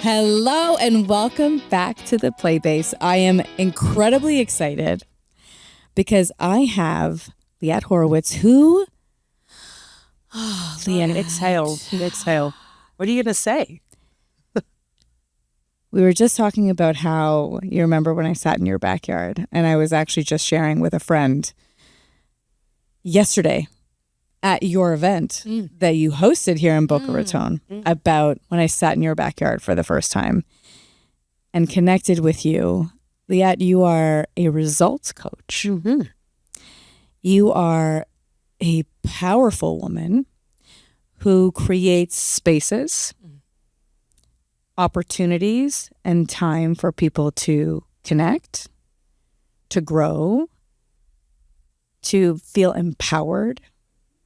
Hello and welcome back to the Playbase. I am incredibly excited because I have Liat Horovitz, who... Liat, exhale. What are you going to say? We were just talking about how you remember when I sat in your backyard, and I was actually just sharing with a friend yesterday at your event that you hosted here in Boca Raton about when I sat in your backyard for the first time and connected with you. Liat, you are a results coach. Mm-hmm. You are a powerful woman who creates spaces, opportunities, and time for people to connect, to grow, to feel empowered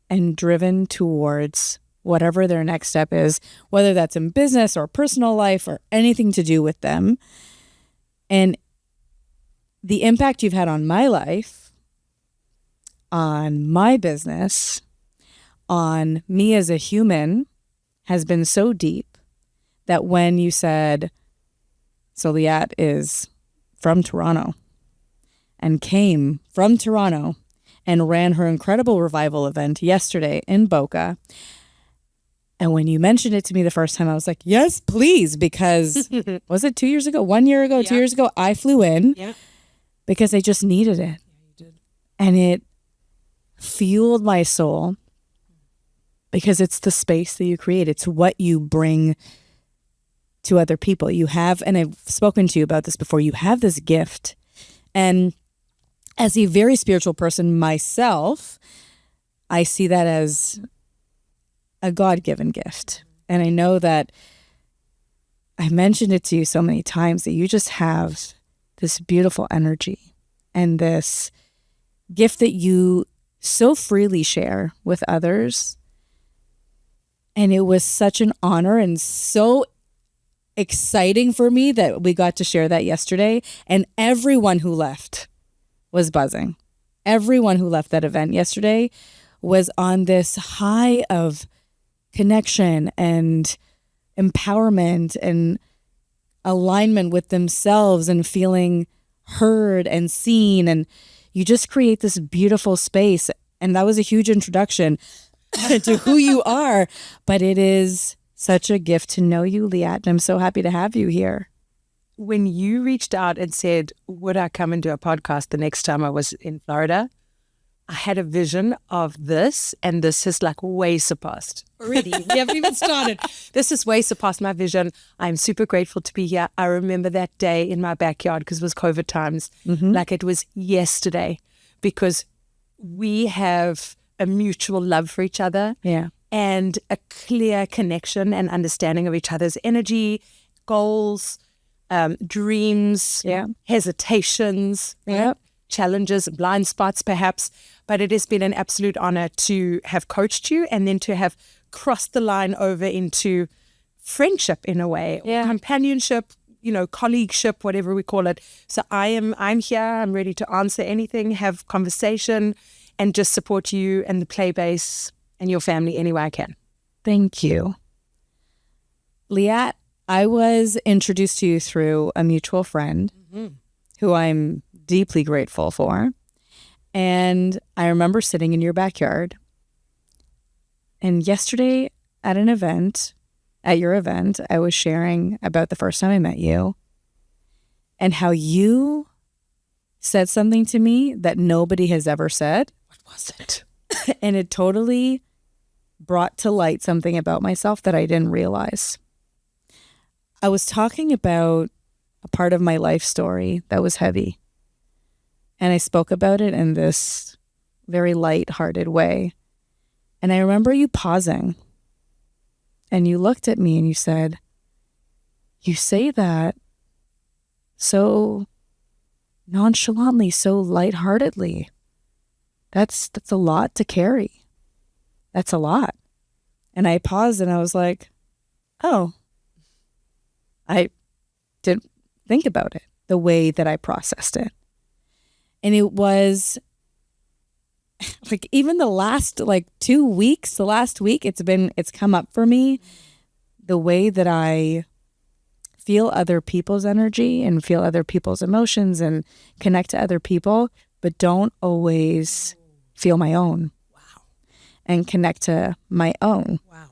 and driven towards whatever their next step is, whether that's in business or personal life or anything to do with them. And the impact you've had on my life, on my business, on me as a human has been so deep that when you said, so Liat is from Toronto and came from Toronto and ran her incredible revival event yesterday in Boca. And when you mentioned it to me the first time, I was like, yes, please, because was it 2 years ago, 1 year ago, 2 years ago, I flew in because I just needed it. Yeah, you did. And it fueled my soul because it's the space that you create. It's what you bring to other people. You have, and I've spoken to you about this before, you have this gift. And as a very spiritual person myself, I see that as a God-given gift. And I know that I mentioned it to you so many times that you just have this beautiful energy and this gift that you so freely share with others. And it was such an honor and so exciting for me that we got to share that yesterday. And everyone who left was buzzing. Everyone who left that event yesterday was on this high of connection and empowerment and alignment with themselves and feeling heard and seen. And you just create this beautiful space. And that was a huge introduction to who you are. But it is such a gift to know you, Liat. And I'm so happy to have you here. When you reached out and said, would I come and do a podcast the next time I was in Florida, I had a vision of this, and this has like way surpassed already. We haven't even started. This has way surpassed my vision. I'm super grateful to be here. I remember that day in my backyard because it was COVID times, like it was yesterday, because we have a mutual love for each other and a clear connection and understanding of each other's energy, goals, dreams, hesitations, challenges, blind spots perhaps. But it has been an absolute honor to have coached you and then to have crossed the line over into friendship in a way, or companionship, colleagueship, whatever we call it. So I'm here. I'm ready to answer anything, have conversation, and just support you and the Playbase and your family any way I can. Thank you. Liat, I was introduced to you through a mutual friend who I'm deeply grateful for. And I remember sitting in your backyard. And yesterday at your event, I was sharing about the first time I met you and how you said something to me that nobody has ever said. What was it? And it totally brought to light something about myself that I didn't realize. I was talking about a part of my life story that was heavy. And I spoke about it in this very light-hearted way. And I remember you pausing. And you looked at me and you said, you say that so nonchalantly, so lightheartedly. That's a lot to carry. That's a lot. And I paused and I was like, oh, I didn't think about it the way that I processed it. And it was like even the last 2 weeks, the last week, it's come up for me the way that I feel other people's energy and feel other people's emotions and connect to other people, but don't always feel my own. Wow. And connect to my own. Wow.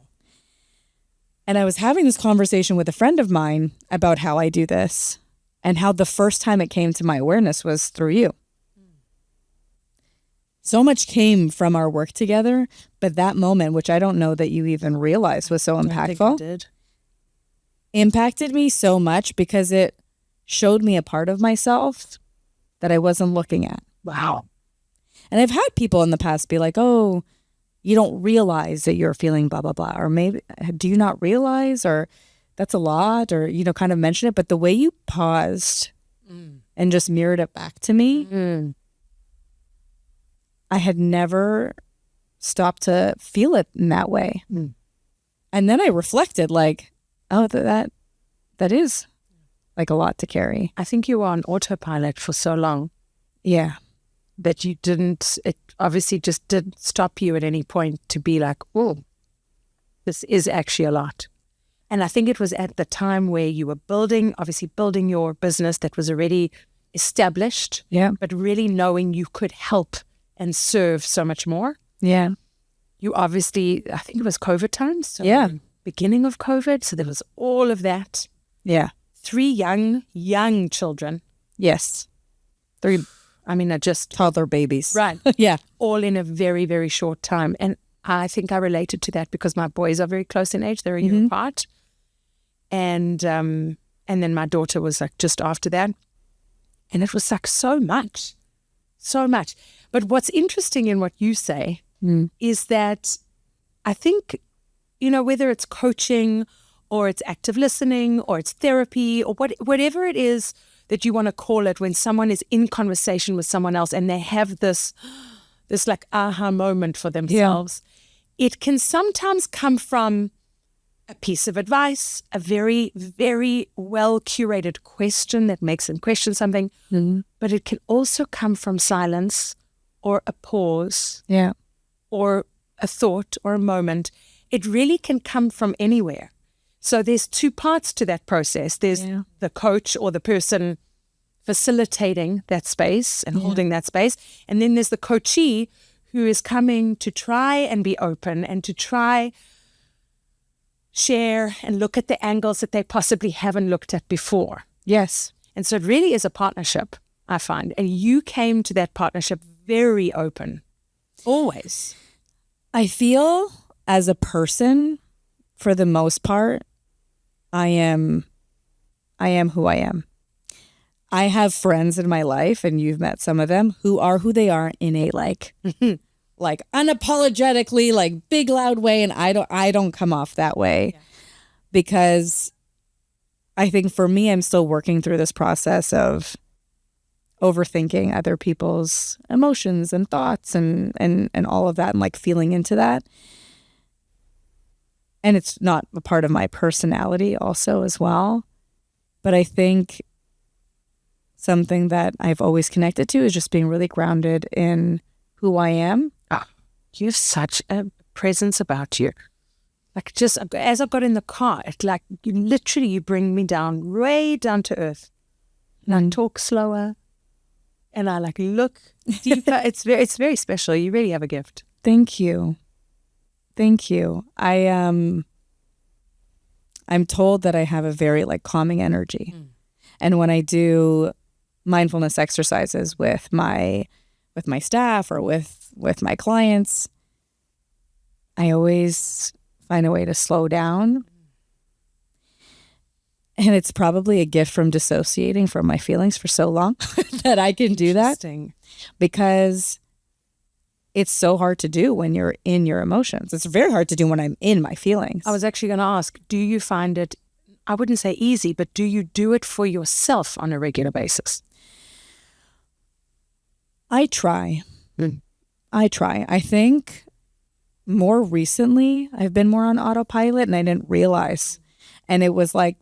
And I was having this conversation with a friend of mine about how I do this and how the first time it came to my awareness was through you. So much came from our work together, but that moment, which I don't know that you even realized was so I think I impactful, did. impacted me so much because it showed me a part of myself that I wasn't looking at. Wow. And I've had people in the past be like, oh, you don't realize that you're feeling blah, blah, blah. Or maybe, do you not realize? Or that's a lot. Or, kind of mention it. But the way you paused and just mirrored it back to me, I had never stopped to feel it in that way. And then I reflected like, oh, that is like a lot to carry. I think you were on autopilot for so long Yeah. that you didn't, it obviously just didn't stop you at any point to be like, oh, this is actually a lot. And I think it was at the time where you were building your business that was already established, Yeah. but really knowing you could help and serve so much more. Yeah. You obviously, I think it was COVID times. So Yeah. beginning of COVID. So there was all of that. Yeah. 3 young children. Yes. 3 I just toddler babies. right. Yeah. All in a very, very short time. And I think I related to that because my boys are very close in age. They're a year apart. And then my daughter was like just after that. And it was like so much. But what's interesting in what you say is that I think, whether it's coaching or it's active listening or it's therapy or whatever it is that you want to call it, when someone is in conversation with someone else and they have this like aha moment for themselves, it can sometimes come from a piece of advice, a very, very well curated question that makes them question something, but it can also come from silence or a pause Yeah. or a thought or a moment. It really can come from anywhere. So there's 2 parts to that process. There's the coach or the person facilitating that space and holding that space. And then there's the coachee who is coming to try and be open and to try share and look at the angles that they possibly haven't looked at before. Yes. And so it really is a partnership, I find. And you came to that partnership very open. Always. I feel as a person, for the most part, I am who I am. I have friends in my life, and you've met some of them, who are who they are in a like unapologetically, like big loud way, and I don't come off that way because I think for me, I'm still working through this process of overthinking other people's emotions and thoughts and all of that, and like feeling into that. And it's not a part of my personality also as well. But I think something that I've always connected to is just being really grounded in who I am. You have such a presence about you. Like just as I got in the car, it's like you bring me down, way down to earth. And I talk slower and I like look deeper. It's very special. You really have a gift. Thank you. I'm told that I have a very like calming energy. And when I do mindfulness exercises with my staff or with my clients, I always find a way to slow down. And it's probably a gift from dissociating from my feelings for so long that I can do that, because it's so hard to do when you're in your emotions. It's very hard to do when I'm in my feelings. I was actually going to ask, do you find it, I wouldn't say easy, but do you do it for yourself on a regular basis? I try. I think more recently I've been more on autopilot and I didn't realize. And it was like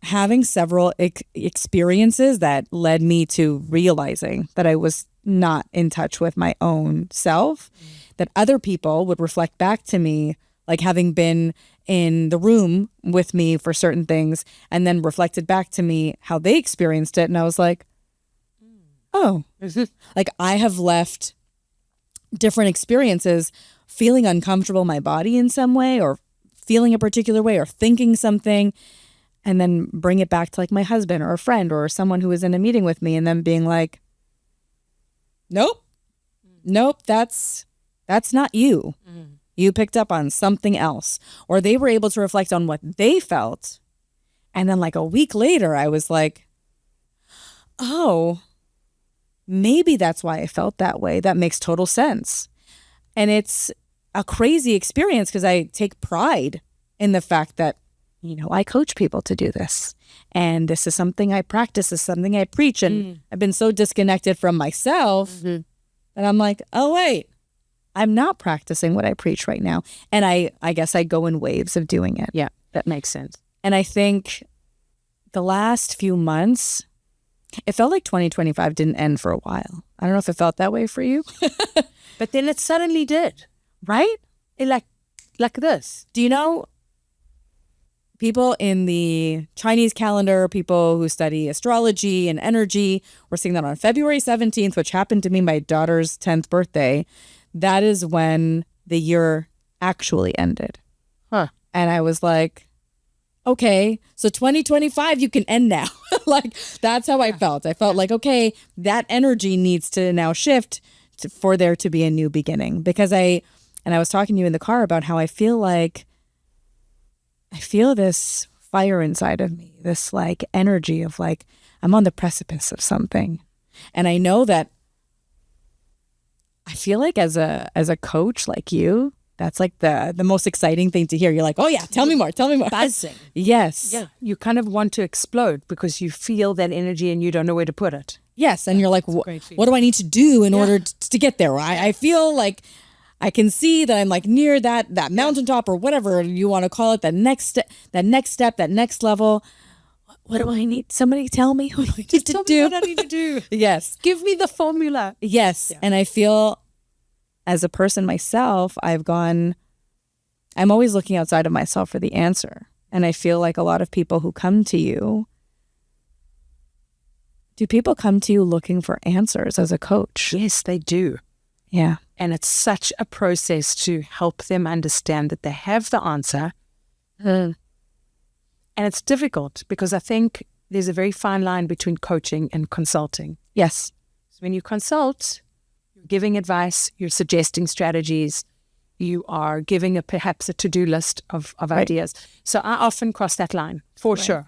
having several experiences that led me to realizing that I was not in touch with my own self, that other people would reflect back to me, like having been in the room with me for certain things and then reflected back to me how they experienced it. And I was like, oh, like I have left different experiences feeling uncomfortable in my body in some way, or feeling a particular way, or thinking something, and then bring it back to like my husband or a friend or someone who was in a meeting with me, and then being like, nope, that's not you. You picked up on something else. Or they were able to reflect on what they felt. And then like a week later, I was like, oh, maybe that's why I felt that way. That makes total sense. And it's a crazy experience because I take pride in the fact that, you know, I coach people to do this. And this is something I practice, this is something I preach. And I've been so disconnected from myself that I'm like, oh, wait, I'm not practicing what I preach right now. And I guess I go in waves of doing it. Yeah, that makes sense. And I think the last few months, it felt like 2025 didn't end for a while. I don't know if it felt that way for you. But then it suddenly did. Right? It like this. Do you know, people in the Chinese calendar, people who study astrology and energy, were seeing that on February 17th, which happened to be my daughter's 10th birthday. That is when the year actually ended. Huh. And I was like, okay, so 2025, you can end now. Like, that's how I felt. I felt like, okay, that energy needs to now shift for there to be a new beginning. Because I was talking to you in the car about how I feel this fire inside of me, this like energy of like, I'm on the precipice of something. And I know that I feel like as a coach like you, that's like the most exciting thing to hear. You're like, oh yeah, tell me more. Buzzing. Yes. Yeah. You kind of want to explode because you feel that energy and you don't know where to put it. Yes. And you're like, what do I need to do in order to get there? I feel like I can see that I'm like near that mountaintop or whatever you want to call it, that next step, that next level. What do I need? Somebody tell me what I need to do. What I need to do. Yes. Give me the formula. Yes. Yeah. And I feel as a person myself, I'm always looking outside of myself for the answer. And I feel like a lot of people who come to you, do people come to you looking for answers as a coach? Yes, they do. Yeah. And it's such a process to help them understand that they have the answer. And it's difficult because I think there's a very fine line between coaching and consulting. Yes. So when you consult, you're giving advice, you're suggesting strategies, you are giving perhaps a to-do list of ideas. So I often cross that line, for sure.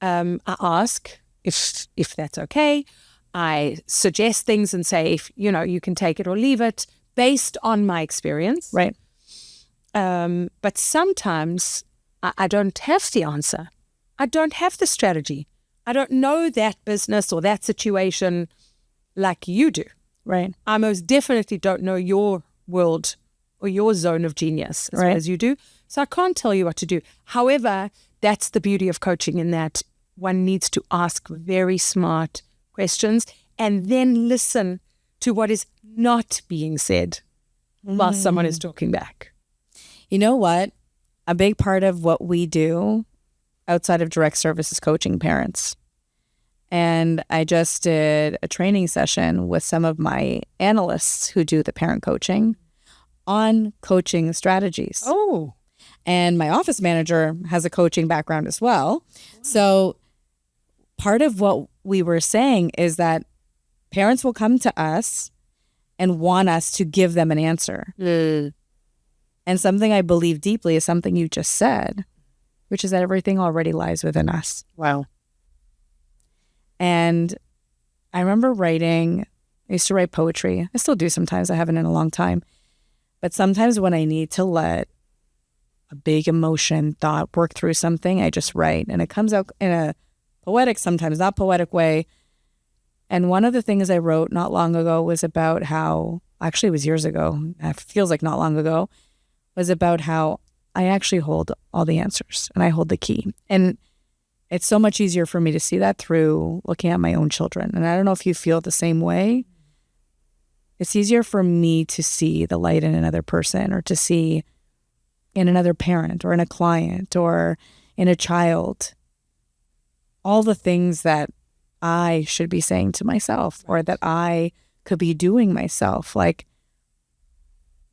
I ask if that's okay. I suggest things and say, if you can take it or leave it based on my experience. Right. But sometimes I don't have the answer. I don't have the strategy. I don't know that business or that situation like you do. Right. I most definitely don't know your world or your zone of genius as well as you do. So I can't tell you what to do. However, that's the beauty of coaching, in that one needs to ask very smart questions and then listen to what is not being said while someone is talking back. You know what? A big part of what we do outside of direct service is coaching parents. And I just did a training session with some of my analysts who do the parent coaching on coaching strategies. Oh. And my office manager has a coaching background as well. So part of what we were saying is that parents will come to us and want us to give them an answer. And something I believe deeply is something you just said, which is that everything already lies within us. Wow. And I remember I used to write poetry. I still do sometimes. I haven't in a long time. But sometimes when I need to let a big emotion, thought work through something, I just write. And it comes out in a poetic, sometimes not poetic way. And one of the things I wrote not long ago was about how, actually it was years ago, it feels like not long ago, was about how I actually hold all the answers and I hold the key. And it's so much easier for me to see that through looking at my own children. And I don't know if you feel the same way. It's easier for me to see the light in another person, or to see in another parent or in a client or in a child. All the things that I should be saying to myself or that I could be doing myself. Like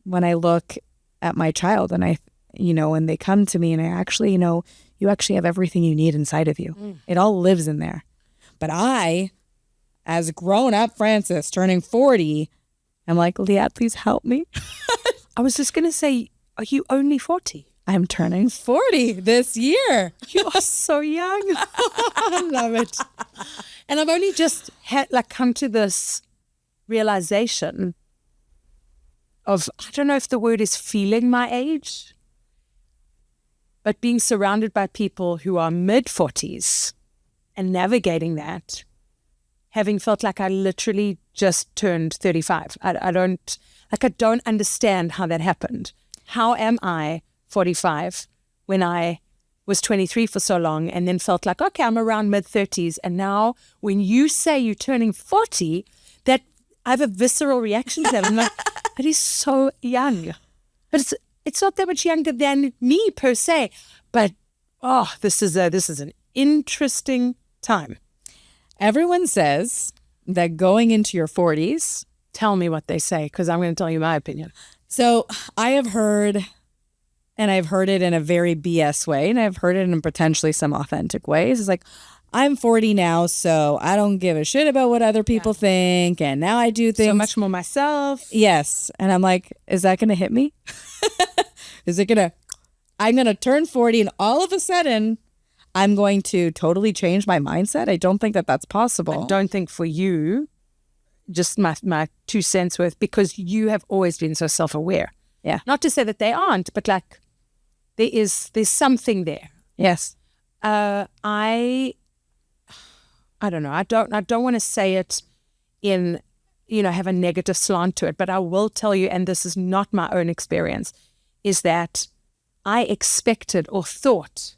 when I look at my child and when they come to me and I actually, you actually have everything you need inside of you. It all lives in there. But I, as grown up Frances, turning 40, I'm like, Liat, please help me. I was just going to say, are you only 40? I'm turning 40 this year. You are so young. I love it. And I've only just come to this realization of, I don't know if the word is feeling my age, but being surrounded by people who are mid-40s and navigating that, having felt like I literally just turned 35. I don't understand how that happened. How am I 45 when I was 23 for so long and then felt like, okay, I'm around mid-30s. And now when you say you're turning 40, that I have a visceral reaction to that. I'm like, that is so young. But it's not that much younger than me per se. But, this is an interesting time. Everyone says that going into your 40s. Tell me what they say, because I'm going to tell you my opinion. So I have heard, and I've heard it in a very BS way, and I've heard it in potentially some authentic ways. It's like, I'm 40 now, so I don't give a shit about what other people think, and now I do things so much more myself. Yes. And I'm like, is that going to hit me? I'm going to turn 40 and all of a sudden I'm going to totally change my mindset? I don't think that that's possible. I don't think for you, just my 2 cents worth, because you have always been so self-aware. Yeah. Not to say that they aren't, but like there's something there. Yes. I don't know. I don't want to say it in, have a negative slant to it, but I will tell you, and this is not my own experience, is that I expected or thought,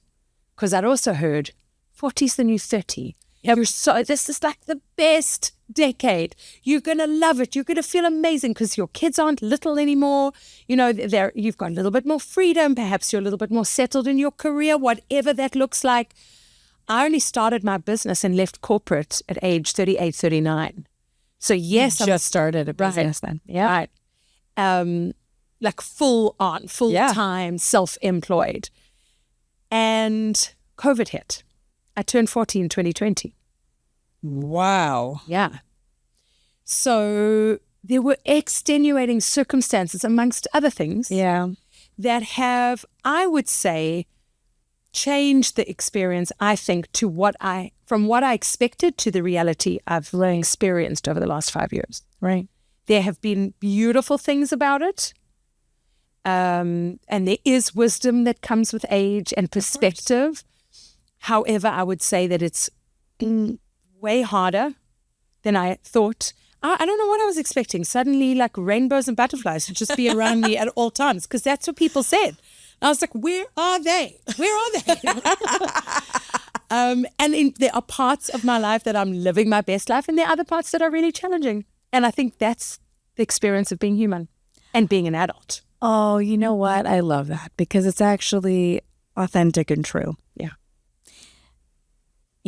because I'd also heard 40's the new 30. Yep. This is like the best decade. You're going to love it. You're going to feel amazing because your kids aren't little anymore. You've got a little bit more freedom. Perhaps you're a little bit more settled in your career, whatever that looks like. I only started my business and left corporate at age 38, 39. So yes, I just started a business then. Yeah. Right. Like full-time, self-employed. And COVID hit. I turned 40 in 2020. Wow. Yeah. So there were extenuating circumstances, amongst other things, that have, I would say, changed the experience, I think, from what I expected to the reality I've experienced over the last 5 years. Right. There have been beautiful things about it. And there is wisdom that comes with age and perspective. However, I would say that it's way harder than I thought. I don't know what I was expecting. Suddenly, like rainbows and butterflies would just be around me at all times, because that's what people said. I was like, where are they? Where are they? There are parts of my life that I'm living my best life, and there are other parts that are really challenging. And I think that's the experience of being human and being an adult. Oh, you know what? I love that, because it's actually authentic and true. Yeah.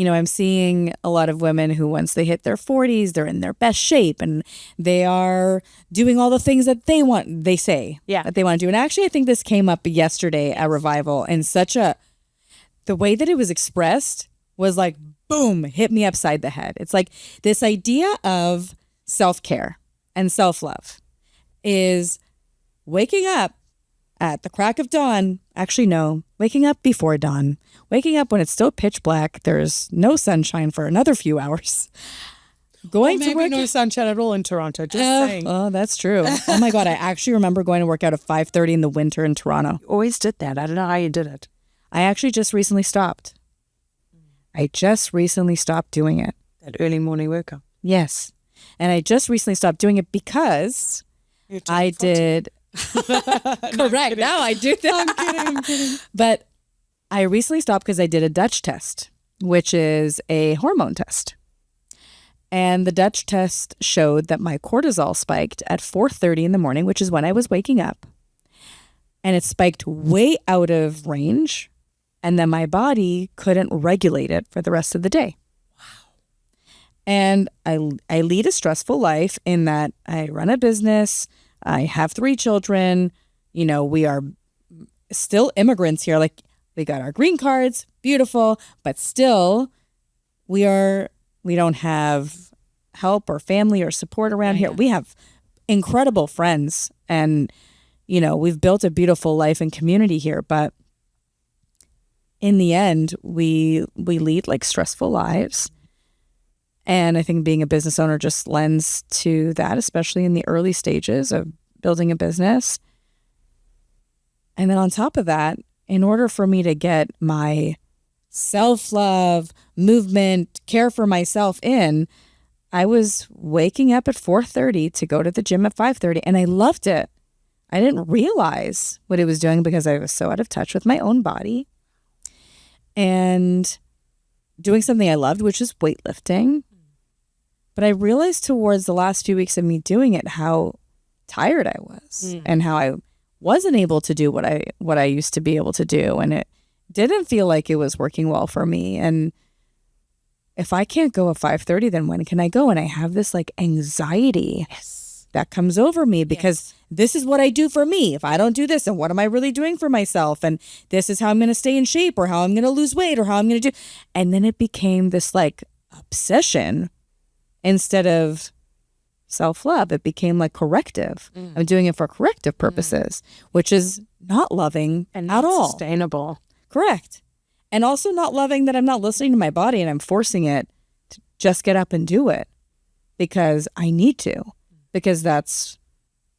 I'm seeing a lot of women who, once they hit their 40s, they're in their best shape and they are doing all the things that they want, that they want to do. And actually, I think this came up yesterday at Revival, and the way that it was expressed was like, boom, hit me upside the head. It's like this idea of self-care and self-love is waking up at the crack of dawn. Actually, no, waking up before dawn. Waking up when it's still pitch black. There's no sunshine for another few hours. Going to work. No sunshine at all in Toronto. Just saying. Oh, that's true. Oh my God, I actually remember going to work out at 5:30 in the winter in Toronto. You always did that. I don't know how you did it. I actually just recently stopped. Doing it. That early morning workout. Yes. And I just recently stopped doing it because I did. Correct. Now I do that. I'm kidding. But I recently stopped because I did a Dutch test, which is a hormone test. And the Dutch test showed that my cortisol spiked at 4:30 in the morning, which is when I was waking up. and it spiked way out of range. And then my body couldn't regulate it for the rest of the day. And I lead a stressful life in that I run a business. I have 3 children. You know, we are still immigrants here. Like, we got our green cards, beautiful, but still we don't have help or family or support around here. We have incredible friends, and, you know, we've built a beautiful life and community here. But in the end, we lead like stressful lives. And I think being a business owner just lends to that, especially in the early stages of building a business. And then on top of that, in order for me to get my self-love, movement, care for myself in, I was waking up at 4:30 to go to the gym at 5:30, and I loved it. I didn't realize what it was doing because I was so out of touch with my own body and doing something I loved, which is weightlifting. But I realized towards the last few weeks of me doing it how tired I was and how I wasn't able to do what I used to be able to do, and it didn't feel like it was working well for me. And if I can't go at 5:30, then when can I go? And I have this like anxiety that comes over me because this is what I do for me. If I don't do this, then what am I really doing for myself? And this is how I'm going to stay in shape, or how I'm going to lose weight, or how I'm going to do. And then it became this like obsession instead of self-love. It became like corrective. I'm doing it for corrective purposes, which is not loving And at not all. sustainable. Correct. And also not loving that I'm not listening to my body and I'm forcing it to just get up and do it because I need to, because that's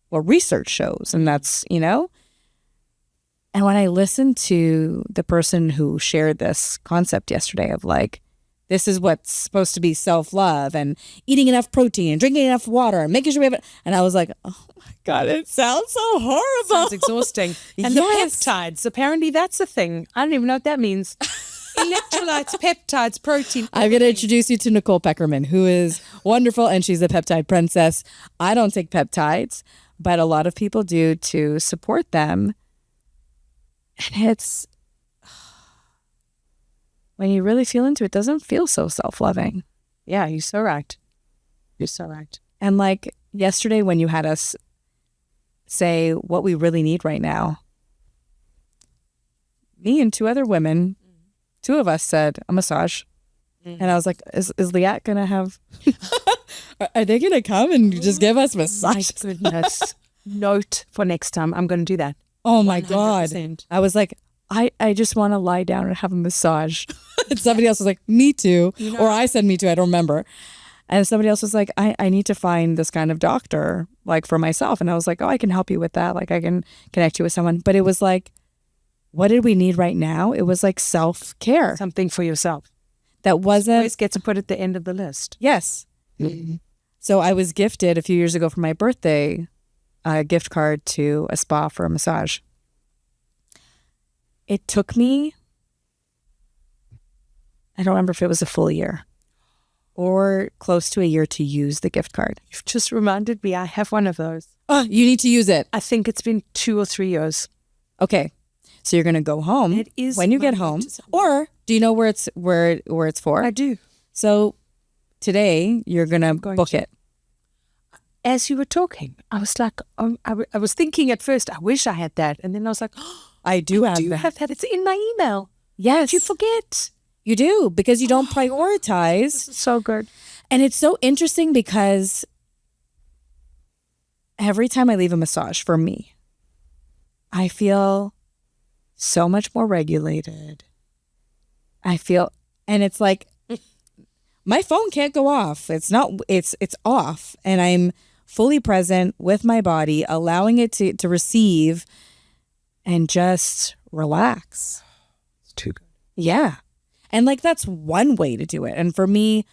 what research shows. And that's, you know, and when I listened to the person who shared this concept yesterday of like, this is what's supposed to be self-love and eating enough protein and drinking enough water and making sure we have it. And I was like, oh my God, it sounds so horrible. Sounds exhausting. And the peptides, apparently that's a thing. I don't even know what that means. Electrolytes, peptides, protein. I'm going to introduce you to Nicole Peckerman, who is wonderful, and she's a peptide princess. I don't take peptides, but a lot of people do to support them. And it's, when you really feel into it, doesn't feel so self-loving. Yeah, you're so right. You're so right. And like yesterday when you had us say what we really need right now, me and 2 other women, 2 of us said a massage. And I was like, is Liat going to have, are they going to come and just give us massage? My goodness. Note for next time. I'm going to do that. Oh my God. 100%. I was like, I just want to lie down and have a massage. And somebody else was like, me too. You know, or I said me too. I don't remember. And somebody else was like, I need to find this kind of doctor, like for myself. And I was like, oh, I can help you with that. Like I can connect you with someone. But it was like, what did we need right now? It was like self-care. Something for yourself. That wasn't. Always get to put at the end of the list. Yes. So I was gifted a few years ago for my birthday a gift card to a spa for a massage. It took me, I don't remember if it was a full year or close to a year to use the gift card. You've just reminded me I have one of those. Oh, you need to use it. I think it's been 2 or 3 years. Okay. So you're going to go home. It is when you get home. Or do you know where it's for? I do. So today you're going to book it. As you were talking, I was like, I was thinking at first, I wish I had that. And then I was like, oh, I do have that. It's in my email. Yes. You forget. You do, because you don't prioritize. This is so good. And it's so interesting because every time I leave a massage, for me, I feel so much more regulated. I feel, and it's like, my phone can't go off. It's off. And I'm fully present with my body, allowing it to receive and just relax. It's too good. Yeah. And like, that's one way to do it. And for me,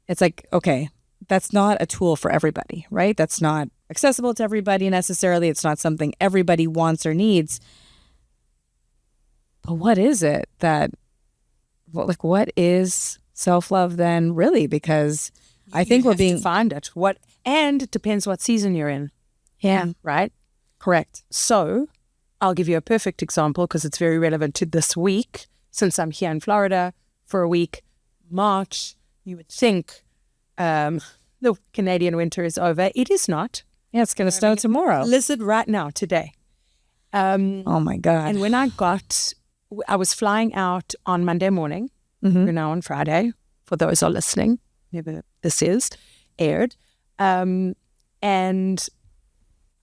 it's like, okay, that's not a tool for everybody, right? That's not accessible to everybody necessarily. It's not something everybody wants or needs. But what is it what is self-love then really? Because I think we're being... to find it. And it depends what season you're in. Yeah. Right? Correct. So I'll give you a perfect example because it's very relevant to this week. Since I'm here in Florida for a week, March, you would think the Canadian winter is over. It is not. Yeah, it's going to snow tomorrow. Blizzard right now, today. Oh my God. And when I was flying out on Monday morning. We're now on Friday, for those who are listening, whenever this is aired. And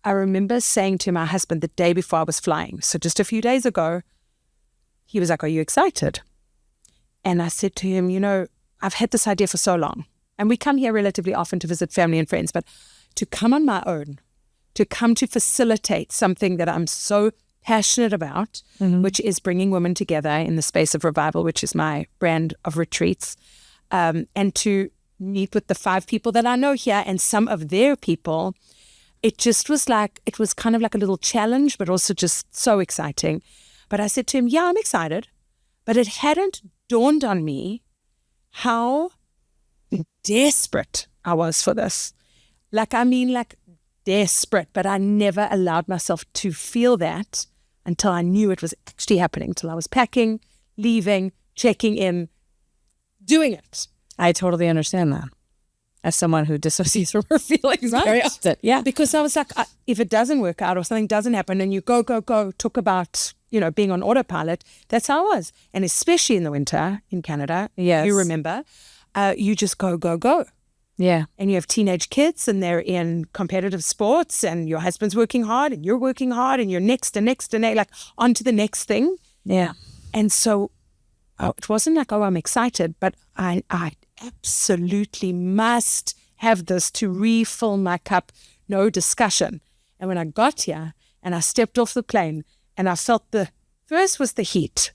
I remember saying to my husband the day before I was flying, so just a few days ago, he was like, "Are you excited?" And I said to him, "You know, I've had this idea for so long. And we come here relatively often to visit family and friends, but to come on my own, to come to facilitate something that I'm so passionate about, which is bringing women together in the space of revival, which is my brand of retreats, and to meet with the 5 people that I know here and some of their people, it just was like, it was kind of like a little challenge, but also just so exciting." But I said to him, "Yeah, I'm excited." But it hadn't dawned on me how desperate I was for this. Like desperate, but I never allowed myself to feel that until I knew it was actually happening, till I was packing, leaving, checking in, doing it. I totally understand that. As someone who dissociates from her feelings very often. Yeah. Because I was like, if it doesn't work out or something doesn't happen and you go, talk about, being on autopilot, that's how I was. And especially in the winter in Canada, yes, you remember, you just go. Yeah. And you have teenage kids and they're in competitive sports and your husband's working hard and you're working hard and you're next and like on to the next thing. Yeah. And so it wasn't like, I'm excited, but I absolutely must have this to refill my cup, no discussion. And when I got here and I stepped off the plane and I felt first was the heat.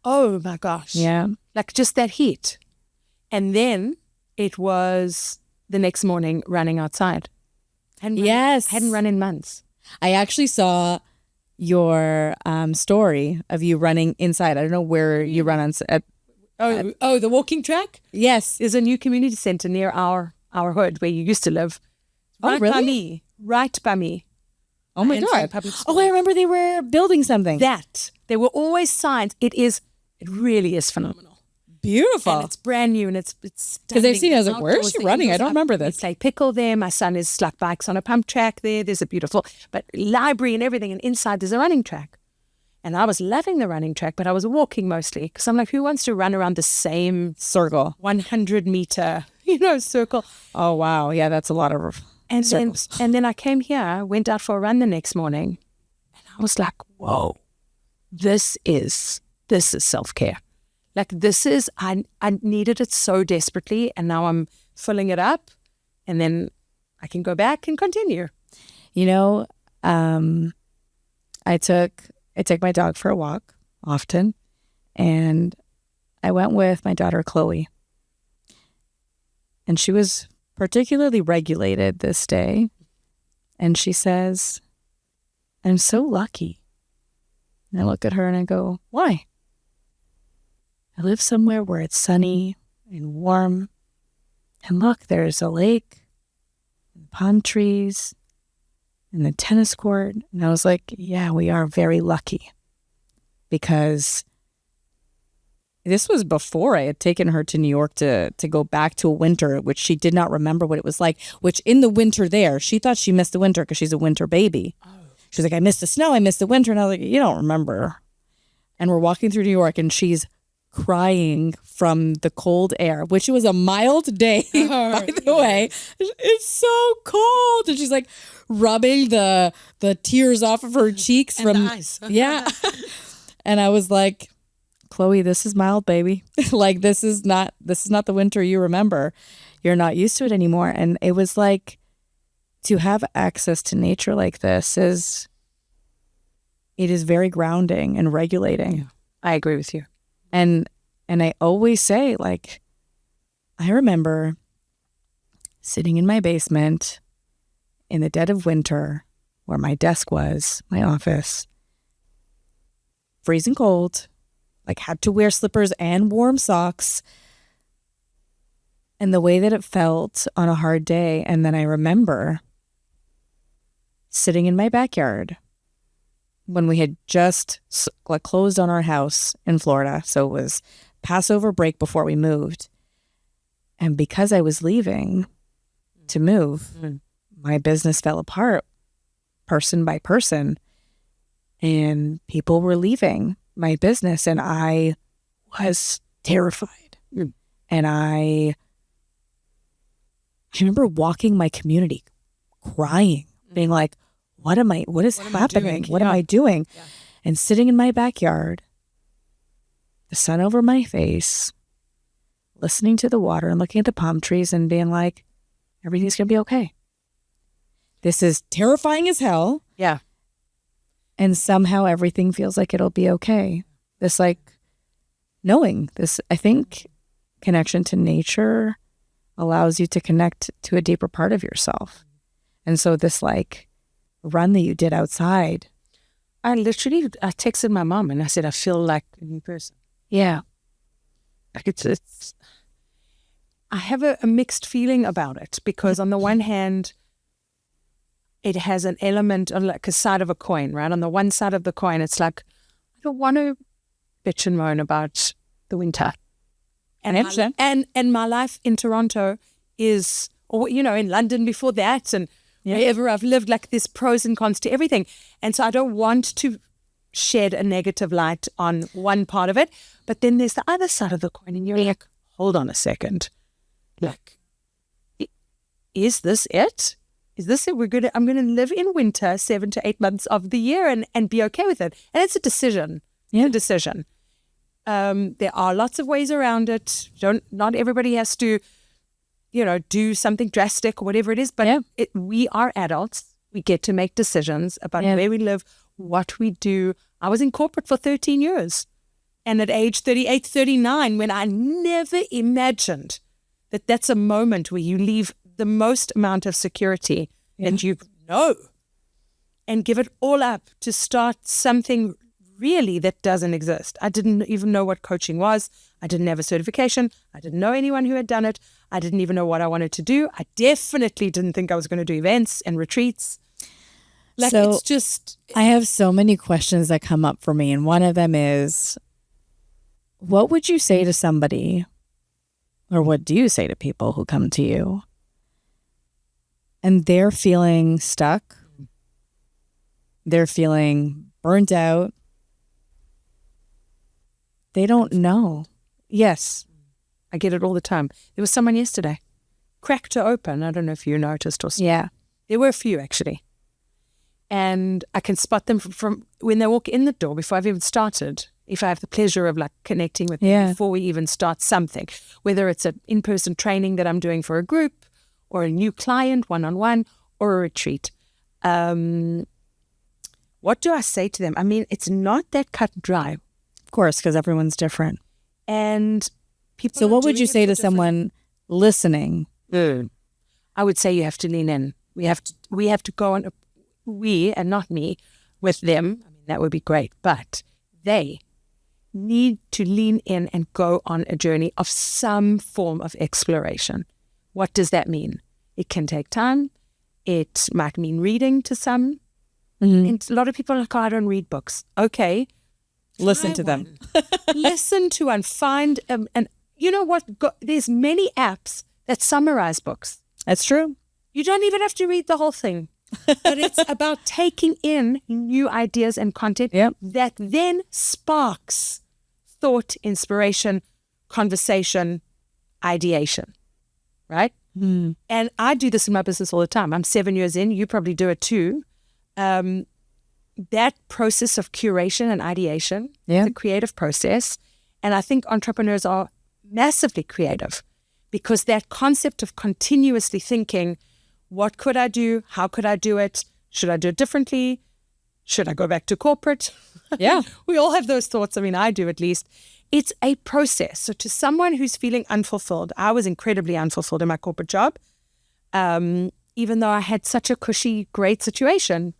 Oh my gosh. Yeah. Like just that heat. And then it was the next morning running outside. Hadn't run in months. I actually saw your story of you running inside. I don't know where you run on. The walking track? Yes. There's a new community center near our hood where you used to live. Really? By me. Right by me. Oh my God. Oh, I remember they were building something. There were always signs. It really is phenomenal. Beautiful. And it's brand new and it's because I've seen it. I was like, where is she running? I don't remember this. We play pickle there. My son is like bikes on a pump track there. There's a beautiful library and everything. And inside there's a running track. And I was loving the running track, but I was walking mostly because I'm like, who wants to run around the same circle, 100 meter, circle? Oh, wow. Yeah, that's a lot of circles. And then I came here, went out for a run the next morning and I was like, whoa, this is self-care. Like I needed it so desperately and now I'm filling it up and then I can go back and continue. I take my dog for a walk often and I went with my daughter, Chloe. And she was particularly regulated this day. And she says, "I'm so lucky." And I look at her and I go, "Why?" "I live somewhere where it's sunny and warm. And look, there's a lake, and palm trees, and the tennis court." And I was like, yeah, we are very lucky. Because this was before I had taken her to New York to go back to a winter, which she did not remember what it was like, which in the winter there, she thought she missed the winter because she's a winter baby. Oh. She was like, "I missed the snow, I missed the winter." And I was like, "You don't remember." And we're walking through New York and she's crying from the cold air, which was a mild day, by the way. It's so cold. And she's like rubbing the tears off of her cheeks and from the eyes. Yeah. And I was like, "Chloe, this is mild, baby. Like this is not the winter you remember. You're not used to it anymore." And it was like, to have access to nature like this it is very grounding and regulating. Yeah, I agree with you. And I always say, like, I remember sitting in my basement in the dead of winter where my desk was, my office, freezing cold, like had to wear slippers and warm socks, and the way that it felt on a hard day. And then I remember sitting in my backyard when we had just closed on our house in Florida. So it was Passover break before we moved. And because I was leaving to move, my business fell apart person by person. And people were leaving my business. And I was terrified. And I remember walking my community, crying, being like, what is happening? What am I doing? Yeah. And sitting in my backyard, the sun over my face, listening to the water and looking at the palm trees and being like, everything's going to be okay. This is terrifying as hell. Yeah. And somehow everything feels like it'll be okay. This like knowing this, I think connection to nature allows you to connect to a deeper part of yourself. And so this like run that you did outside. I texted my mom and I said, I feel like a new person. Yeah. Like it's I have a mixed feeling about it because on the one hand, it has an element of like a side of a coin, right? On the one side of the coin, it's like, I don't want to bitch and moan about the winter. And my life in Toronto is, or, you know, in London before that, and wherever I've lived, like there's pros and cons to everything. And so I don't want to shed a negative light on one part of it. But then there's the other side of the coin, and you're like, hold on a second. Like, is this it? Is this it? I'm going to live in winter 7 to 8 months of the year and be okay with it. And it's a decision. Yeah. It's a decision. There are lots of ways around it. Not everybody has to, you know, do something drastic or whatever it is. But we are adults. We get to make decisions about where we live, what we do. I was in corporate for 13 years. And at age 38, 39, when I never imagined that that's a moment where you leave the most amount of security that you know and give it all up to start something really that doesn't exist. I didn't even know what coaching was. I didn't have a certification. I didn't know anyone who had done it. I didn't even know what I wanted to do. I definitely didn't think I was going to do events and retreats. Like, so it's just... I have so many questions that come up for me. And one of them is, what would you say to somebody, or what do you say to people who come to you and they're feeling stuck, they're feeling burnt out, they don't know? Yes, I get it all the time. There was someone yesterday, cracked her open. I don't know if you noticed or... Yeah. There were a few, actually. And I can spot them from when they walk in the door before I've even started, if I have the pleasure of like connecting with them before we even start something, whether it's an in-person training that I'm doing for a group or a new client, one-on-one, or a retreat. What do I say to them? I mean, it's not that cut and dry. Of course, because everyone's different. And people... So what would you say to someone listening? I would say you have to lean in. We have to go on, we and not me, with them. I mean, that would be great. But they need to lean in and go on a journey of some form of exploration. What does that mean? It can take time. It might mean reading to some. And a lot of people are like, oh, I don't read books. Okay. Listen to them. Listen to and find, and you know what? There's many apps that summarize books. That's true. You don't even have to read the whole thing. But it's about taking in new ideas and content that then sparks thought, inspiration, conversation, ideation, right? And I do this in my business all the time. I'm 7 years in. You probably do it too. That process of curation and ideation is a creative process. And I think entrepreneurs are massively creative because that concept of continuously thinking, what could I do? How could I do it? Should I do it differently? Should I go back to corporate? Yeah. We all have those thoughts. I mean, I do at least. It's a process. So to someone who's feeling unfulfilled, I was incredibly unfulfilled in my corporate job, even though I had such a cushy, great situation.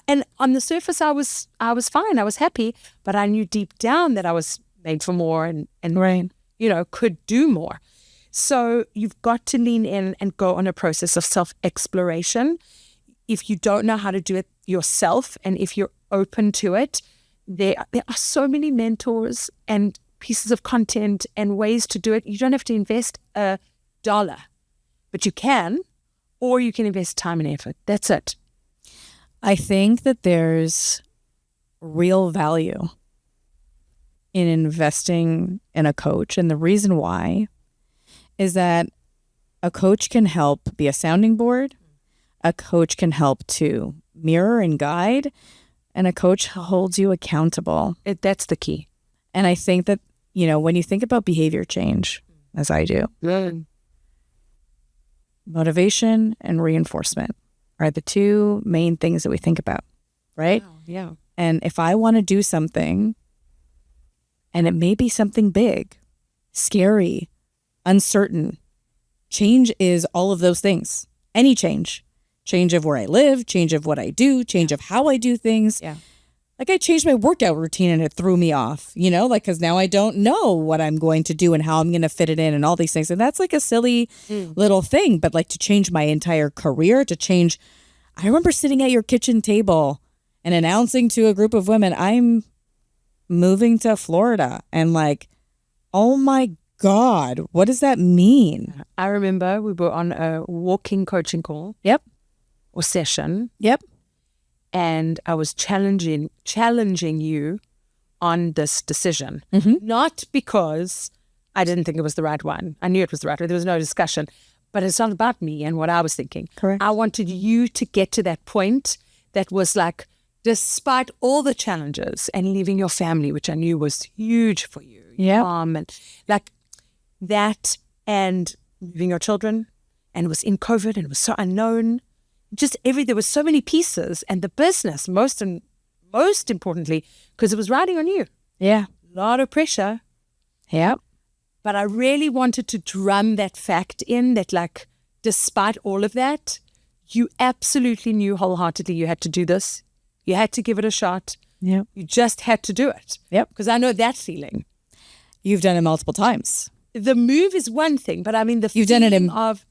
And on the surface, I was fine. I was happy, but I knew deep down that I was made for more and you know, could do more. So you've got to lean in and go on a process of self-exploration. if you don't know how to do it yourself, and if you're open to it, there are so many mentors and pieces of content and ways to do it. You don't have to invest $1, but you can, or you can invest time and effort. That's it. I think that there's real value in investing in a coach. And the reason why is that a coach can help be a sounding board. A coach can help to mirror and guide. And a coach holds you accountable. That's the key. And I think that, when you think about behavior change, as I do, motivation and reinforcement are the two main things that we think about, right? Wow, yeah. And if I want to do something, and it may be something big, scary, uncertain, change is all of those things. Any change of where I live, change of what I do, change of how I do things. Yeah. Like I changed my workout routine and it threw me off, because now I don't know what I'm going to do and how I'm going to fit it in and all these things. And that's like a silly little thing, but like to change my entire career, I remember sitting at your kitchen table and announcing to a group of women, I'm moving to Florida, and like, oh my God, what does that mean? I remember we were on a walking coaching call. Yep. Or session. Yep. And I was challenging you on this decision. Not because I didn't think it was the right one. I knew it was the right one. There was no discussion. But it's not about me and what I was thinking. Correct. I wanted you to get to that point that was like, despite all the challenges and leaving your family, which I knew was huge for you. Yeah. And like that, and moving your children, and it was in COVID and it was so unknown. There was so many pieces, and the business, most importantly, because it was riding on you. Yeah. A lot of pressure. Yep. But I really wanted to drum that fact in that, like, despite all of that, you absolutely knew wholeheartedly you had to do this. You had to give it a shot. Yep. You just had to do it. Yep. Because I know that feeling. You've done it multiple times. The move is one thing, but I mean you've done it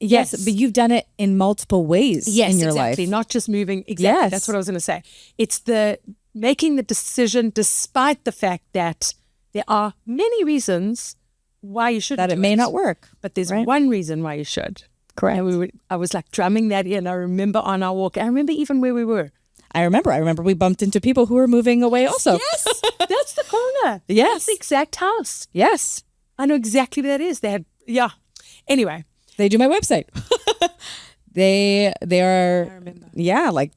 yes, but you've done it in multiple ways in your exactly. life. Not just moving. Exactly. Yes. That's what I was going to say. It's the making the decision despite the fact that there are many reasons why you should that it may not work. But there's right? one reason why you should. Correct. And I was like drumming that in. I remember on our walk. I remember even where we were. I remember we bumped into people who were moving away also. Yes, that's the corner. Yes. That's the exact house. Yes. I know exactly where that is. Anyway. They do my website. they are, I remember. Yeah, like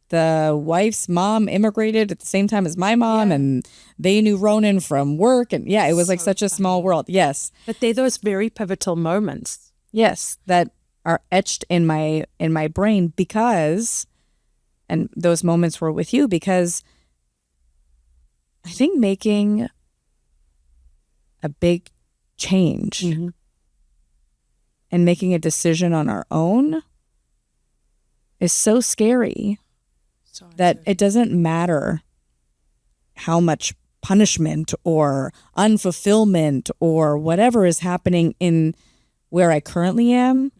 the wife's mom immigrated at the same time as my mom, and they knew Ronan from work. And yeah, it was like such a small world. Yes. But they're those very pivotal moments. Yes, that are etched in my brain because, and those moments were with you because I think making a big change and making a decision on our own is so scary that it doesn't matter how much punishment or unfulfillment or whatever is happening in where I currently am.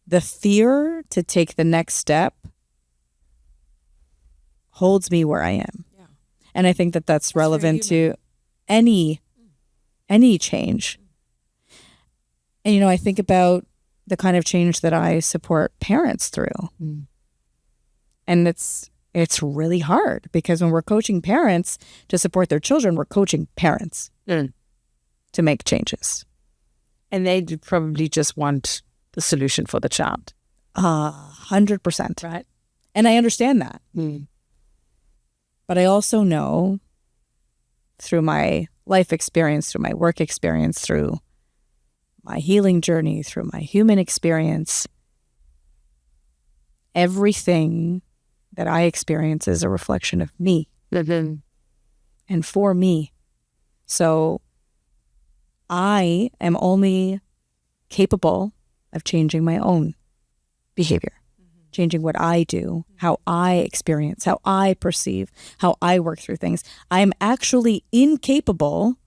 The fear to take the next step holds me where I am. Yeah. And I think that that's relevant to any change. And, I think about the kind of change that I support parents through. And it's really hard because when we're coaching parents to support their children, we're coaching parents to make changes. And they probably just want the solution for the child. 100%. Right. And I understand that. But I also know through my life experience, through my work experience, through my healing journey, through my human experience, everything that I experience is a reflection of me and for me. So I am only capable of changing my own behavior, changing what I do, how I experience, how I perceive, how I work through things. I am actually incapable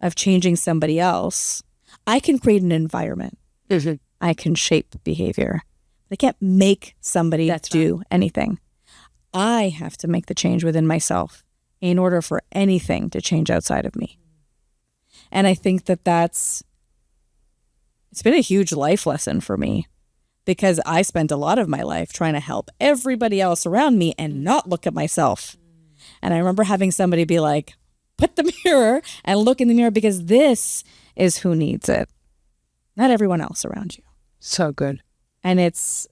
of changing somebody else. I can create an environment. I can shape behavior, They can't make somebody That's do anything. I have to make the change within myself in order for anything to change outside of me. And I think that it's been a huge life lesson for me, because I spent a lot of my life trying to help everybody else around me and not look at myself. And I remember having somebody be like, put the mirror and look in the mirror, because this is who needs it, not everyone else around you. So good. And it's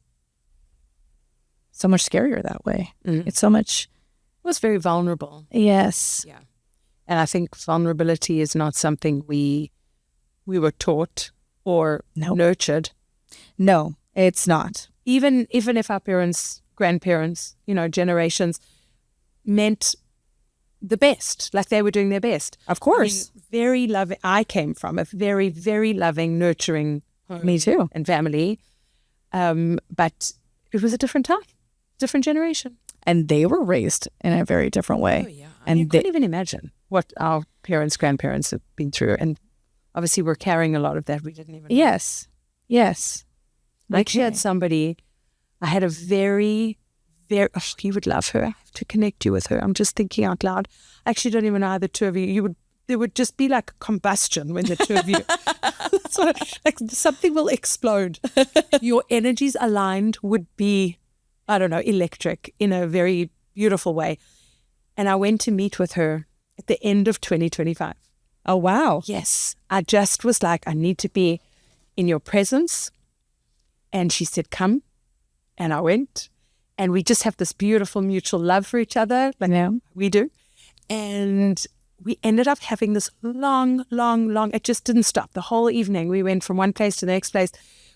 so much scarier that way. It's so much. It was very vulnerable. Yes. Yeah. And I think vulnerability is not something we were taught or nurtured. No, it's not. Even if our parents, grandparents, generations meant the best, like they were doing their best. Of course. Very loving. I came from a very, very loving, nurturing home. Me too. And family. But it was a different time, different generation. And they were raised in a very different way. Oh, yeah. And I couldn't even imagine what our parents, grandparents have been through. And obviously we're carrying a lot of that. We didn't even know. Yes. I actually had somebody, I had a very, very, you would love her. I have to connect you with her. I'm just thinking out loud. I actually don't even know how the two of you, there would just be like combustion when the two of you, so, like something will explode. Your energies aligned would be, I don't know, electric in a very beautiful way. And I went to meet with her at the end of 2025. Oh, wow. Yes. I just was like, I need to be in your presence. And she said, come. And I went. And we just have this beautiful mutual love for each other, like we do. And we ended up having this long, it just didn't stop. The whole evening, we went from one place to the next place,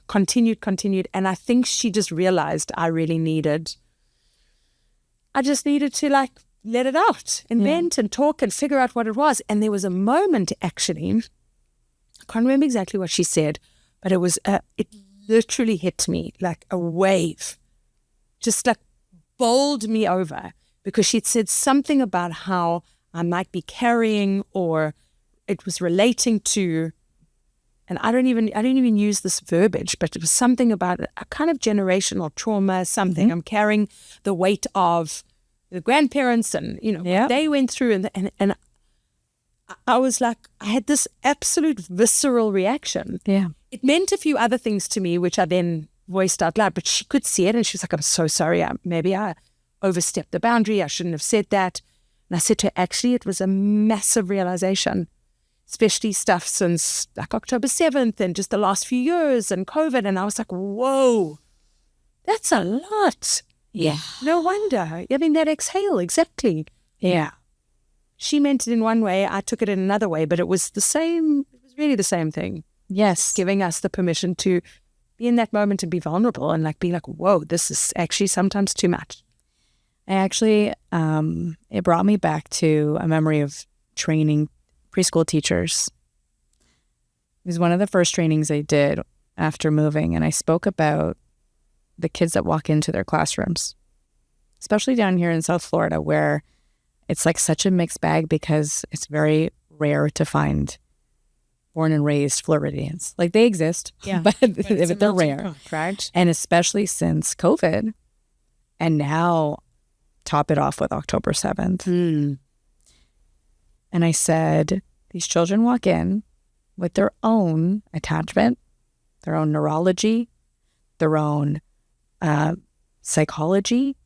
continued. And I think she just realized I just needed to like let it out and vent and talk and figure out what it was. And there was a moment, actually, I can't remember exactly what she said, but it literally hit me like a wave, just like bowled me over, because she'd said something about how I might be carrying, or it was relating to, and I don't even use this verbiage, but it was something about a kind of generational trauma, something. I'm carrying the weight of the grandparents and, what they went through. And I was like, I had this absolute visceral reaction. Yeah. It meant a few other things to me, which I then voiced out loud, but she could see it. And she was like, I'm so sorry. Maybe I overstepped the boundary. I shouldn't have said that. And I said to her, actually, it was a massive realization, especially stuff since like October 7th and just the last few years and COVID. And I was like, whoa, that's a lot. Yeah. No wonder. I mean, that exhale, exactly. Yeah. She meant it in one way. I took it in another way, but it was the same. It was really the same thing. Yes. Giving us the permission to be in that moment and be vulnerable and like be like, whoa, this is actually sometimes too much. I actually, it brought me back to a memory of training preschool teachers. It was one of the first trainings I did after moving, and I spoke about the kids that walk into their classrooms, especially down here in South Florida, where it's like such a mixed bag because it's very rare to find born and raised Floridians. Like they exist, but they're rare. Right. And especially since COVID, and now top it off with October 7th. And I said, these children walk in with their own attachment, their own neurology, their own psychology,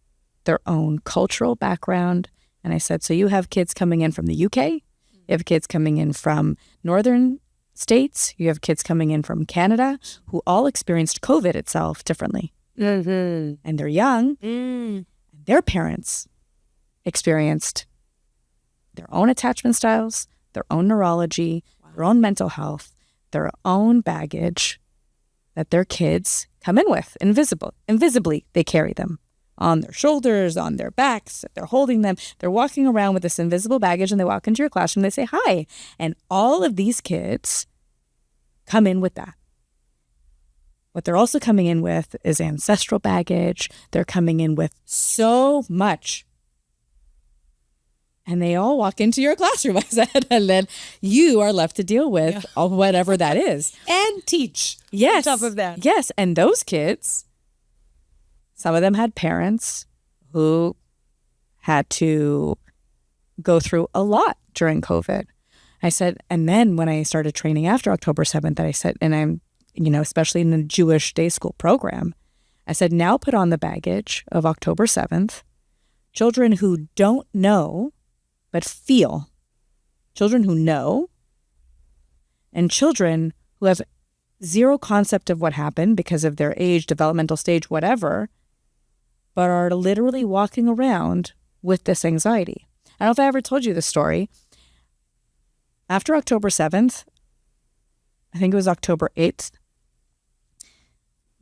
their own cultural background. And I said, so you have kids coming in from the UK, you have kids coming in from northern states, you have kids coming in from Canada, who all experienced COVID itself differently. And they're young. Their parents experienced their own attachment styles, their own neurology, their own mental health, their own baggage that their kids come in with. Invisibly, they carry them on their shoulders, on their backs. They're holding them. They're walking around with this invisible baggage, and they walk into your classroom. They say, hi. And all of these kids come in with that. What they're also coming in with is ancestral baggage. They're coming in with so much. And they all walk into your classroom, I said, and then you are left to deal with whatever that is. And teach. Yes. On top of that. Yes. And those kids Some of them had parents who had to go through a lot during COVID. I said, and then when I started training after October 7th, I said, and I'm, especially in the Jewish day school program, I said, now put on the baggage of October 7th, children who don't know, but feel, children who know, and children who have zero concept of what happened because of their age, developmental stage, whatever, but are literally walking around with this anxiety. I don't know if I ever told you this story. After October 7th, I think it was October 8th,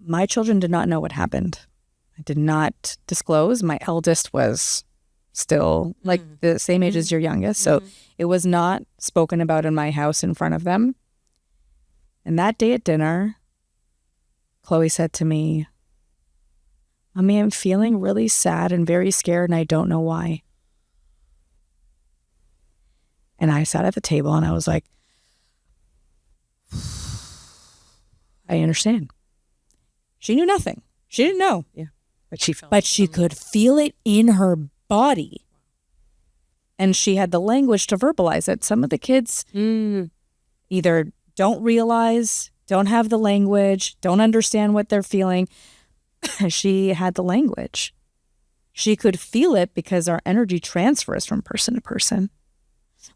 my children did not know what happened. I did not disclose. My eldest was still like the same age as your youngest. So it was not spoken about in my house in front of them. And that day at dinner, Chloe said to me, Mommy, I'm feeling really sad and very scared and I don't know why. And I sat at the table and I was like, I understand. She knew nothing. She didn't know. Yeah. But she felt But she could feel it in her body. And she had the language to verbalize it. Some of the kids either don't realize, don't have the language, don't understand what they're feeling. She had the language. She could feel it because our energy transfers from person to person.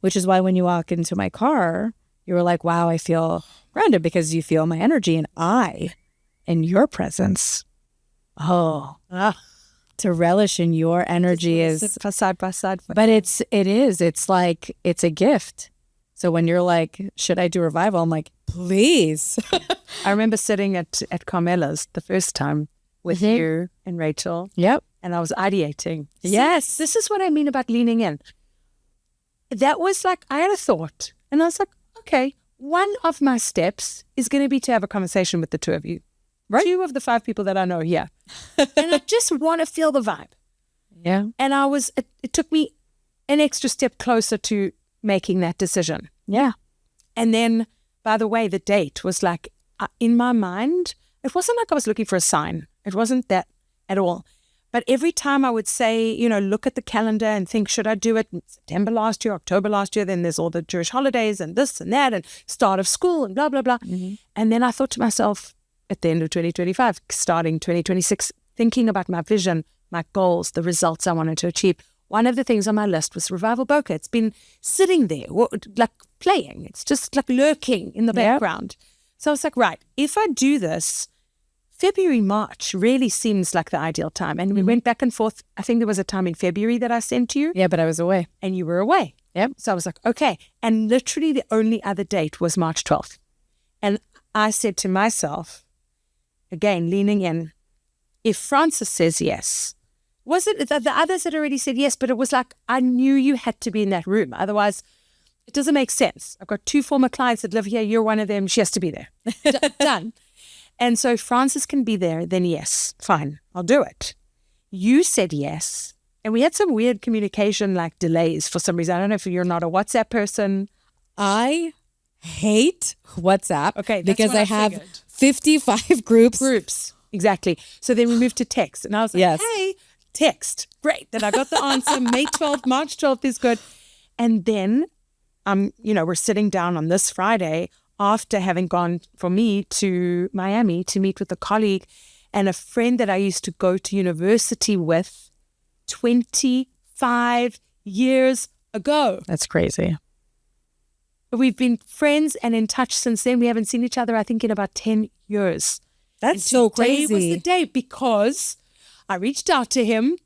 Which is why when you walk into my car, you were like, wow, I feel grounded because you feel my energy. And I, in your presence, to relish in your energy is side by side. But it's like, it's a gift. So when you're like, should I do revival? I'm like, please. I remember sitting at Carmela's the first time with you and Rachel. Yep. And I was ideating. Yes. See, this is what I mean about leaning in. That was like, I had a thought and I was like, okay, one of my steps is going to be to have a conversation with the two of you. Right. 2 of the 5 people that I know here. And I just want to feel the vibe. Yeah. And it took me an extra step closer to making that decision. Yeah. And then, by the way, the date was like, in my mind, it wasn't like I was looking for a sign. It wasn't that at all. But every time I would say, look at the calendar and think, should I do it in September last year, October last year? Then there's all the Jewish holidays and this and that and start of school and blah, blah, blah. And then I thought to myself at the end of 2025, starting 2026, thinking about my vision, my goals, the results I wanted to achieve. One of the things on my list was Revival Boca. It's been sitting there, like playing. It's just like lurking in the background. So I was like, right, if I do this, February, March really seems like the ideal time. And we went back and forth. I think there was a time in February that I sent to you. Yeah, but I was away. And you were away. Yep. So I was like, okay. And literally the only other date was March 12th. And I said to myself, again, leaning in, if Francis says yes, was it the others had already said yes, but it was like, I knew you had to be in that room. Otherwise, it doesn't make sense. I've got 2 former clients that live here. You're one of them. She has to be there. Done. And so if Francis can be there, then yes, fine, I'll do it. You said yes. And we had some weird communication like delays for some reason. I don't know if you're not a WhatsApp person. I hate WhatsApp. Okay, because I have 55 groups. Exactly. So then we moved to text. And I was like, Yes. hey, text. Great. Then I got the answer. May 12th, March 12th is good. And then, we're sitting down on this Friday after having gone for me to Miami to meet with a colleague and a friend that I used to go to university with 25 years ago. That's crazy. But we've been friends and in touch since then. We haven't seen each other, I think, in about 10 years. That's so crazy. Today was the day because I reached out to him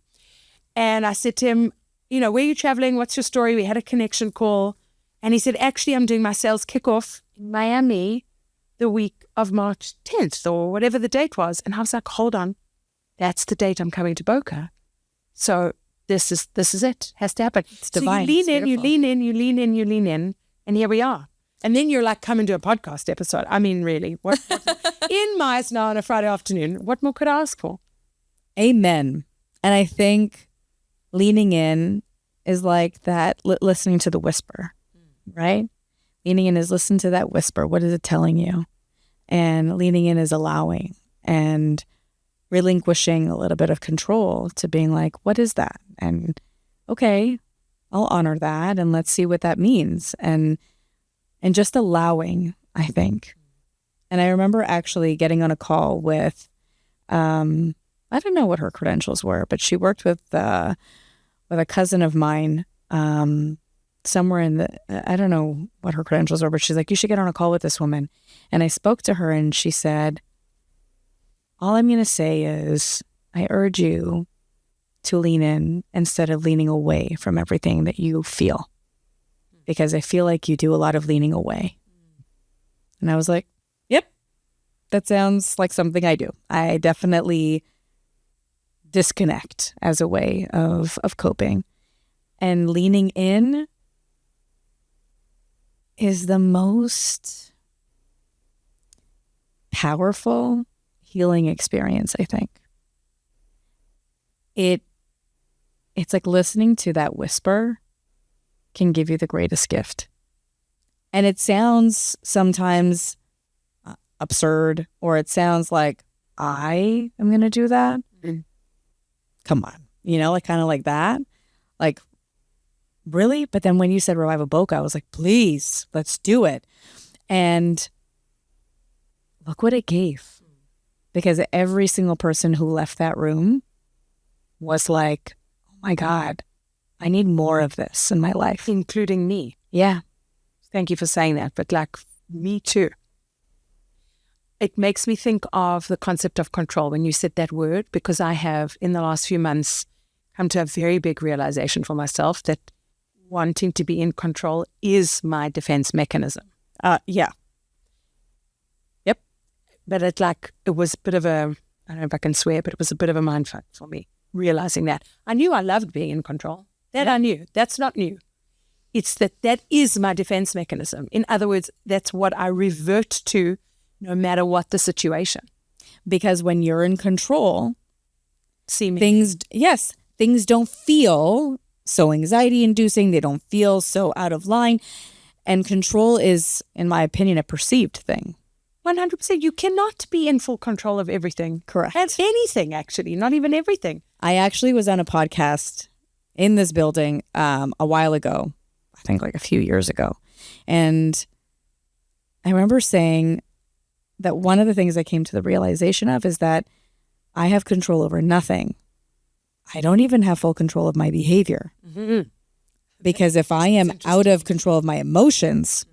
and I said to him, where are you traveling? What's your story? We had a connection call. And he said, actually, I'm doing my sales kickoff in Miami the week of March 10th or whatever the date was. And I was like, hold on, that's the date I'm coming to Boca. So this is it. Has to happen. It's divine. So you lean in, and here we are. And then you're like, come and do a podcast episode. I mean, really, what in my eyes now on a Friday afternoon, what more could I ask for? Amen. And I think leaning in is like that, listening to the whisper, right? Leaning in is listen to that whisper. What is it telling you? And leaning in is allowing. And relinquishing a little bit of control to being like, what is that? And okay, I'll honor that and let's see what that means. And just allowing, I think. And I remember actually getting on a call with, I don't know what her credentials were, but she worked with a cousin of mine, somewhere in the, I don't know what her credentials were, but she's like, you should get on a call with this woman. And I spoke to her and she said, all I'm going to say is I urge you to lean in instead of leaning away from everything that you feel, because I feel like you do a lot of leaning away. And I was like, yep, that sounds like something I do. I definitely disconnect as a way of coping. And leaning in is the most powerful healing experience, I think. It's like listening to that whisper can give you the greatest gift. And it sounds sometimes absurd, or it sounds like I am going to do that. Come on, like kind of like that. Like, really? But then when you said Revival Boca, I was like, please, let's do it. And look what it gave. Because every single person who left that room was like, oh my God, I need more of this in my life. Including me. Yeah. Thank you for saying that. But like me too. It makes me think of the concept of control when you said that word, because I have in the last few months come to a very big realization for myself that wanting to be in control is my defense mechanism. Yeah. Yep. But it was a bit of a, I don't know if I can swear, but it was a bit of a mindfuck for me, realizing that. I knew I loved being in control. That I knew. That's not new. It's that is my defense mechanism. In other words, that's what I revert to no matter what the situation. Because when you're in control, things don't feel so anxiety inducing. They don't feel so out of line. And control is, in my opinion, a perceived thing. 100%. You cannot be in full control of everything. Correct. And anything, actually, not even everything. I actually was on a podcast in this building a while ago, I think like a few years ago. And I remember saying that one of the things I came to the realization of is that I have control over nothing. I don't even have full control of my behavior. Mm-hmm. Because if I am out of control of my emotions,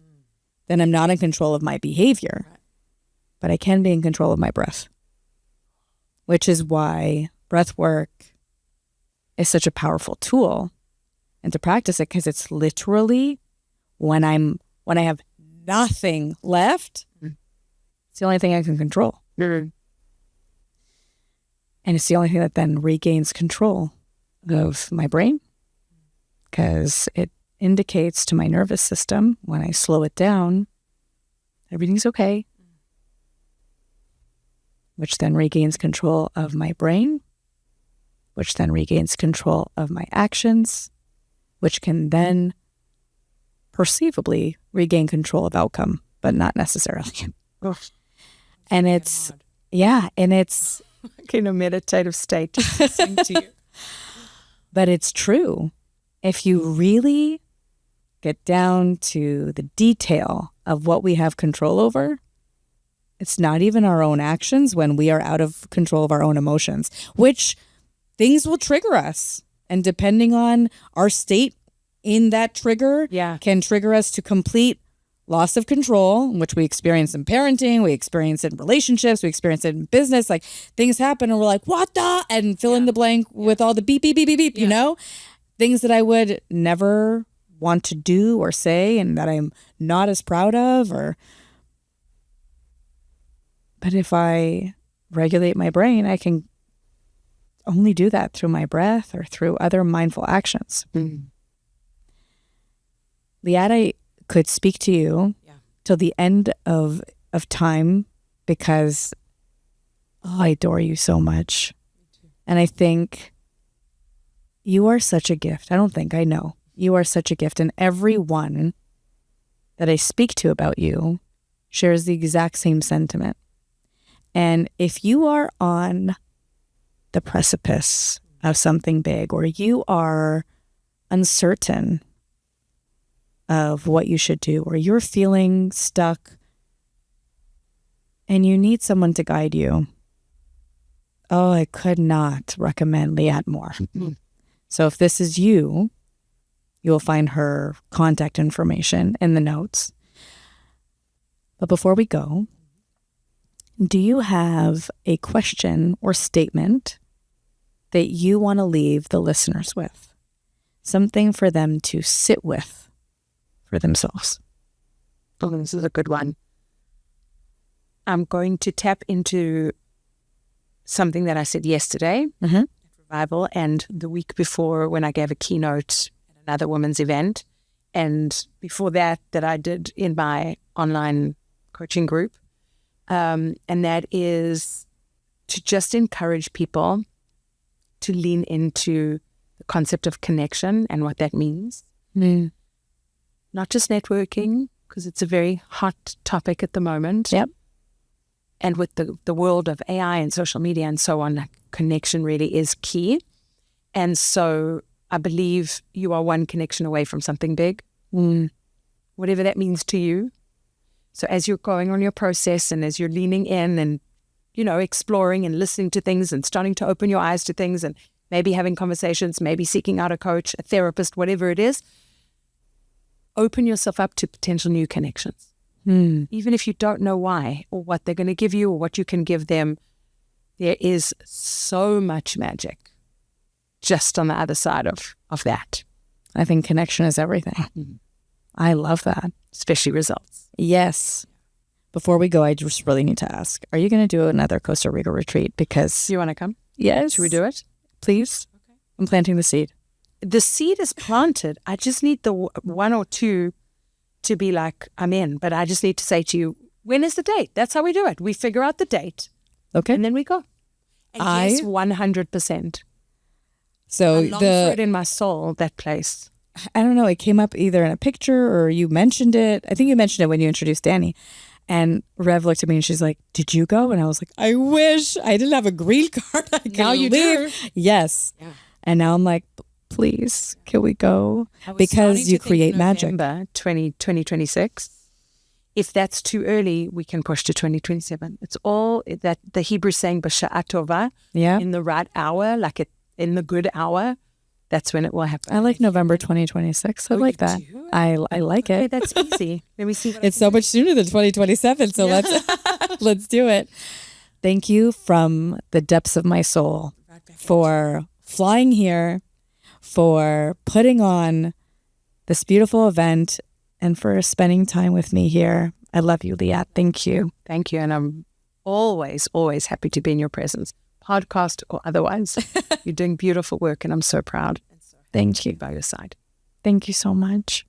then I'm not in control of my behavior. Right. But I can be in control of my breath, which is why breath work is such a powerful tool, and to practice it, because it's literally when I have nothing left, it's the only thing I can control. Mm-hmm. And it's the only thing that then regains control of my brain, because it indicates to my nervous system when I slow it down, everything's okay, which then regains control of my brain, which then regains control of my actions, which can then perceivably regain control of outcome, but not necessarily. And it's, and it's like in a meditative state to listen to you. But it's true. If you really get down to the detail of what we have control over, it's not even our own actions when we are out of control of our own emotions, which things will trigger us. And depending on our state in that trigger, can trigger us to complete loss of control, which we experience in parenting, we experience it in relationships, we experience it in business. Like things happen and we're like, what the? And fill in the blank with all the beep, beep, beep, beep, beep, you know? Things that I would never want to do or say and that I'm not as proud of. But if I regulate my brain, I can only do that through my breath or through other mindful actions. Mm. Liat, I could speak to you till the end of time, because I adore you so much. And I think you are such a gift. I know. You are such a gift. And everyone that I speak to about you shares the exact same sentiment. And if you are on the precipice of something big, or you are uncertain of what you should do, or you're feeling stuck and you need someone to guide you, oh, I could not recommend Liat more. So if this is you, you'll find her contact information in the notes. But before we go, do you have a question or statement that you want to leave the listeners with? Something for them to sit with for themselves? Oh, this is a good one. I'm going to tap into something that I said yesterday at Revival and the week before when I gave a keynote at another women's event, and before that I did in my online coaching group. And that is to just encourage people to lean into the concept of connection and what that means. Not just networking, because it's a very hot topic at the moment. Yep. And with the world of AI and social media and so on, connection really is key. And so I believe you are one connection away from something big, whatever that means to you. So as you're going on your process and as you're leaning in and, exploring and listening to things and starting to open your eyes to things and maybe having conversations, maybe seeking out a coach, a therapist, whatever it is, open yourself up to potential new connections. Even if you don't know why or what they're going to give you or what you can give them, there is so much magic just on the other side of that. I think connection is everything. I love that. Especially results. Yes. Before we go, I just really need to ask, are you going to do another Costa Rica retreat? Because Do you want to come? yes. Should we do it? Please? Okay. I'm planting the seed. The seed is planted. I just need the one or two to be like, I'm in. But I just need to say to you, when is the date? That's how we do it. We figure out the date. Okay. And then we go. And yes, 100%. So I long for it in my soul, that place. I don't know, it came up either in a picture or you mentioned it. I think you mentioned it when you introduced Danny. And Rev looked at me and she's like, did you go? And I was like, I wish I didn't have a green card. Now you do. Yes. Yeah. And now I'm like, please, can we go? Because you create magic. November 2026. If that's too early, we can push to 2027. It's all that the Hebrew saying, B'sha'a tova, in the right hour, in the good hour. That's when it will happen. I like November 2026. I like that. I like it. That's easy. Let me see. It's so much sooner than 2027. So let's do it. Thank you from the depths of my soul for flying here, for putting on this beautiful event, and for spending time with me here. I love you, Liat. Thank you. Thank you. And I'm always, always happy to be in your presence, podcast or otherwise. You're doing beautiful work and I'm so proud. Thank you. By your side. Thank you so much.